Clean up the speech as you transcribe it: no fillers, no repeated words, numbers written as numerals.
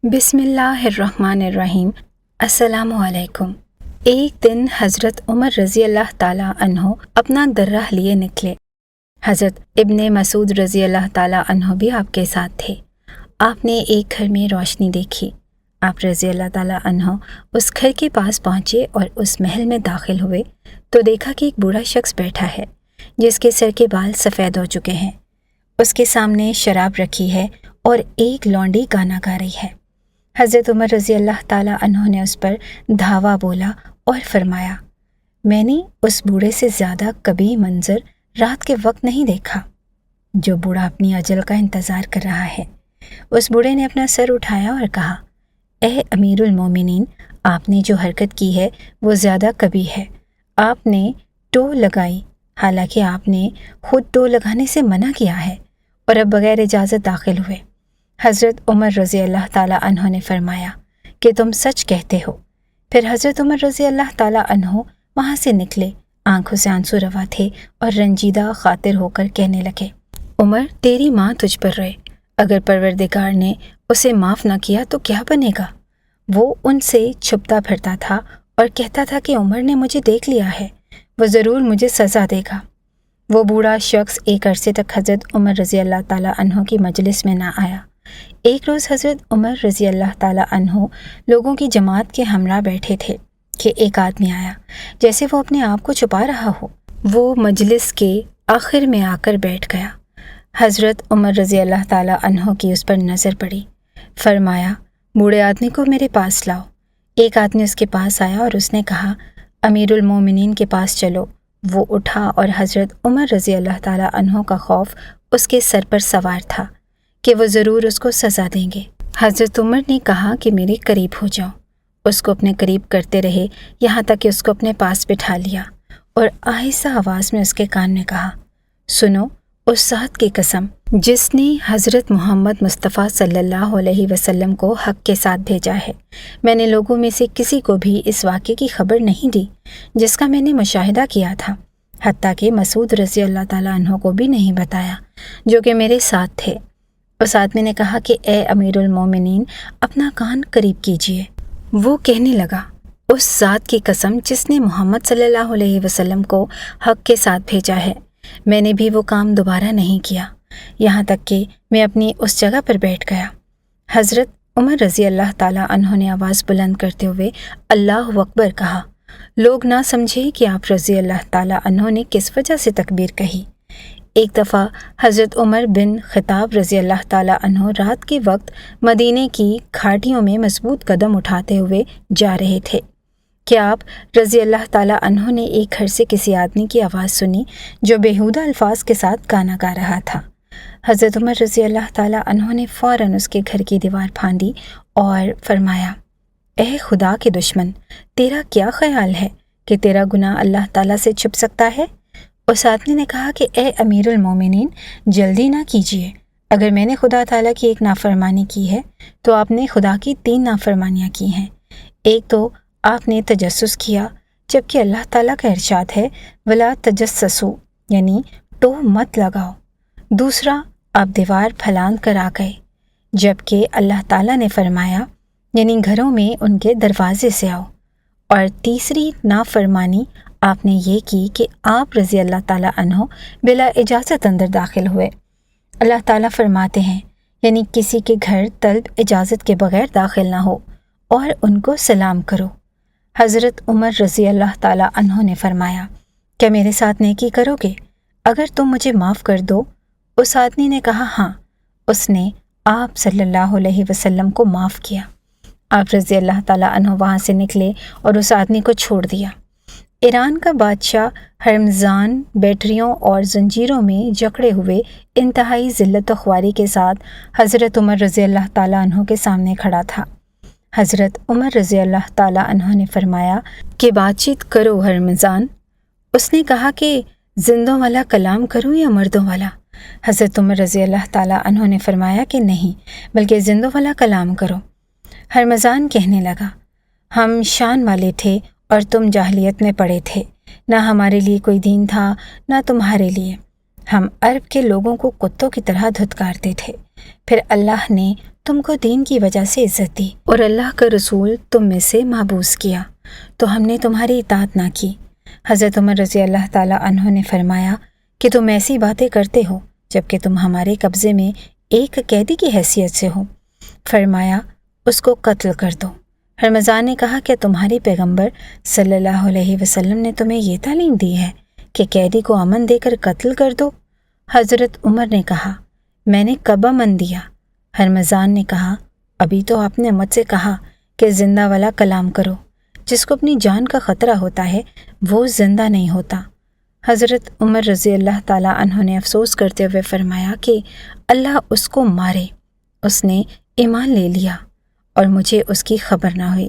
بسم اللہ الرحمن الرحیم۔ السلام علیکم۔ ایک دن حضرت عمر رضی اللہ تعالیٰ عنہ اپنا درہ لیے نکلے۔ حضرت ابن مسعود رضی اللہ تعالیٰ عنہ بھی آپ کے ساتھ تھے۔ آپ نے ایک گھر میں روشنی دیکھی۔ آپ رضی اللہ تعالیٰ عنہ اس گھر کے پاس پہنچے اور اس محل میں داخل ہوئے تو دیکھا کہ ایک بوڑھا شخص بیٹھا ہے جس کے سر کے بال سفید ہو چکے ہیں۔ اس کے سامنے شراب رکھی ہے اور ایک لونڈی گانا گا رہی ہے۔ حضرت عمر رضی اللہ تعالیٰ عنہ نے اس پر دھاوا بولا اور فرمایا، میں نے اس بوڑھے سے زیادہ کبھی منظر رات کے وقت نہیں دیکھا جو بوڑھا اپنی اجل کا انتظار کر رہا ہے۔ اس بوڑھے نے اپنا سر اٹھایا اور کہا، اے امیر المومنین، آپ نے جو حرکت کی ہے وہ زیادہ کبھی ہے۔ آپ نے ٹو لگائی حالانکہ آپ نے خود ٹو لگانے سے منع کیا ہے اور اب بغیر اجازت داخل ہوئے۔ حضرت عمر رضی اللہ تعالیٰ عنہ نے فرمایا کہ تم سچ کہتے ہو۔ پھر حضرت عمر رضی اللہ تعالیٰ عنہ وہاں سے نکلے، آنکھوں سے آنسو روا تھے اور رنجیدہ خاطر ہو کر کہنے لگے، عمر تیری ماں تجھ پر رہے، اگر پروردگار نے اسے معاف نہ کیا تو کیا بنے گا؟ وہ ان سے چھپتا پھرتا تھا اور کہتا تھا کہ عمر نے مجھے دیکھ لیا ہے، وہ ضرور مجھے سزا دے گا۔ وہ بوڑھا شخص ایک عرصے تک حضرت عمر رضی اللہ تعالیٰ عنہ کی مجلس میں نہ آیا۔ ایک روز حضرت عمر رضی اللہ تعالیٰ عنہ لوگوں کی جماعت کے ہمراہ بیٹھے تھے کہ ایک آدمی آیا، جیسے وہ اپنے آپ کو چھپا رہا ہو۔ وہ مجلس کے آخر میں آ کر بیٹھ گیا۔ حضرت عمر رضی اللہ تعالیٰ عنہ کی اس پر نظر پڑی۔ فرمایا، بوڑھے آدمی کو میرے پاس لاؤ۔ ایک آدمی اس کے پاس آیا اور اس نے کہا، امیر المومنین کے پاس چلو۔ وہ اٹھا اور حضرت عمر رضی اللہ تعالیٰ عنہ کا خوف اس کے سر پر سوار تھا کہ وہ ضرور اس کو سزا دیں گے۔ حضرت عمر نے کہا کہ میرے قریب ہو جاؤ۔ اس کو اپنے قریب کرتے رہے یہاں تک کہ اس کو اپنے پاس بٹھا لیا اور آہستہ آواز میں اس کے کان میں کہا، سنو، اس ذات کی قسم جس نے حضرت محمد مصطفیٰ صلی اللہ علیہ وسلم کو حق کے ساتھ بھیجا ہے، میں نے لوگوں میں سے کسی کو بھی اس واقعے کی خبر نہیں دی جس کا میں نے مشاہدہ کیا تھا، حتیٰ کہ مسعود رضی اللہ تعالیٰ عنہ کو بھی نہیں بتایا جو کہ میرے ساتھ تھے۔ اس آدمی نے کہا کہ اے امیر المومنین، اپنا کان قریب کیجیے۔ وہ کہنے لگا، اس ذات کی قسم جس نے محمد صلی اللہ علیہ وسلم کو حق کے ساتھ بھیجا ہے، میں نے بھی وہ کام دوبارہ نہیں کیا، یہاں تک کہ میں اپنی اس جگہ پر بیٹھ گیا۔ حضرت عمر رضی اللہ تعالیٰ عنہ نے آواز بلند کرتے ہوئے اللہ اکبر کہا۔ لوگ نہ سمجھے کہ آپ رضی اللہ تعالیٰ عنہ نے کس وجہ سے تکبیر کہی۔ ایک دفعہ حضرت عمر بن خطاب رضی اللہ تعالیٰ عنہ رات کے وقت مدینے کی گھاٹیوں میں مضبوط قدم اٹھاتے ہوئے جا رہے تھے کہ آپ رضی اللہ تعالیٰ عنہ نے ایک گھر سے کسی آدمی کی آواز سنی جو بیہودہ الفاظ کے ساتھ گانا گا رہا تھا۔ حضرت عمر رضی اللہ تعالیٰ عنہ نے فوراً اس کے گھر کی دیوار پھاندی اور فرمایا، اے خدا کے دشمن، تیرا کیا خیال ہے کہ تیرا گناہ اللہ تعالیٰ سے چھپ سکتا ہے؟ اس آدمی نے کہا کہ اے امیر المومنین، جلدی نہ کیجیے، اگر میں نے خدا تعالیٰ کی ایک نافرمانی کی ہے تو آپ نے خدا کی 3 نافرمانیاں کی ہیں۔ ایک تو آپ نے تجسس کیا، جبکہ اللہ تعالیٰ کا ارشاد ہے ولا تجسسوا، یعنی ٹو مت لگاؤ۔ دوسرا، آپ دیوار پھلانگ کر آ گئے، جبکہ اللہ تعالیٰ نے فرمایا یعنی گھروں میں ان کے دروازے سے آؤ۔ اور تیسری نافرمانی آپ نے یہ کی کہ آپ رضی اللہ تعالیٰ عنہ بلا اجازت اندر داخل ہوئے۔ اللہ تعالیٰ فرماتے ہیں یعنی کسی کے گھر طلب اجازت کے بغیر داخل نہ ہو اور ان کو سلام کرو۔ حضرت عمر رضی اللہ تعالیٰ عنہ نے فرمایا، کیا میرے ساتھ نیکی کرو گے اگر تم مجھے معاف کر دو؟ اس آدمی نے کہا، ہاں۔ اس نے آپ صلی اللہ علیہ وسلم کو معاف کیا۔ آپ رضی اللہ تعالیٰ عنہ وہاں سے نکلے اور اس آدمی کو چھوڑ دیا۔ ایران کا بادشاہ ہرمزان بیٹریوں اور زنجیروں میں جکڑے ہوئے انتہائی ذلت و خواری کے ساتھ حضرت عمر رضی اللہ تعالیٰ عنہ کے سامنے کھڑا تھا۔ حضرت عمر رضی اللہ تعالیٰ عنہ نے فرمایا کہ بات چیت کرو ہرمزان۔ اس نے کہا کہ زندوں والا کلام کروں یا مردوں والا؟ حضرت عمر رضی اللہ تعالیٰ عنہ نے فرمایا کہ نہیں، بلکہ زندوں والا کلام کرو۔ ہرمزان کہنے لگا، ہم شان والے تھے اور تم جاہلیت میں پڑے تھے، نہ ہمارے لیے کوئی دین تھا نہ تمہارے لیے، ہم عرب کے لوگوں کو کتوں کی طرح دھتکارتے تھے، پھر اللہ نے تم کو دین کی وجہ سے عزت دی اور اللہ کا رسول تم میں سے محبوس کیا تو ہم نے تمہاری اطاعت نہ کی۔ حضرت عمر رضی اللہ تعالیٰ عنہ نے فرمایا کہ تم ایسی باتیں کرتے ہو جبکہ تم ہمارے قبضے میں ایک قیدی کی حیثیت سے ہو۔ فرمایا اس کو قتل کر دو۔ ہرمزان نے کہا کہ تمہاری پیغمبر صلی اللہ علیہ وسلم نے تمہیں یہ تعلیم دی ہے کہ قیدی کو امن دے کر قتل کر دو؟ حضرت عمر نے کہا میں نے کب امن دیا؟ ہرمزان نے کہا ابھی تو آپ نے مجھ سے کہا کہ زندہ والا کلام کرو، جس کو اپنی جان کا خطرہ ہوتا ہے وہ زندہ نہیں ہوتا۔ حضرت عمر رضی اللہ تعالیٰ عنہ نے افسوس کرتے ہوئے فرمایا کہ اللہ اس کو مارے، اس نے ایمان لے لیا اور مجھے اس کی خبر نہ ہوئی۔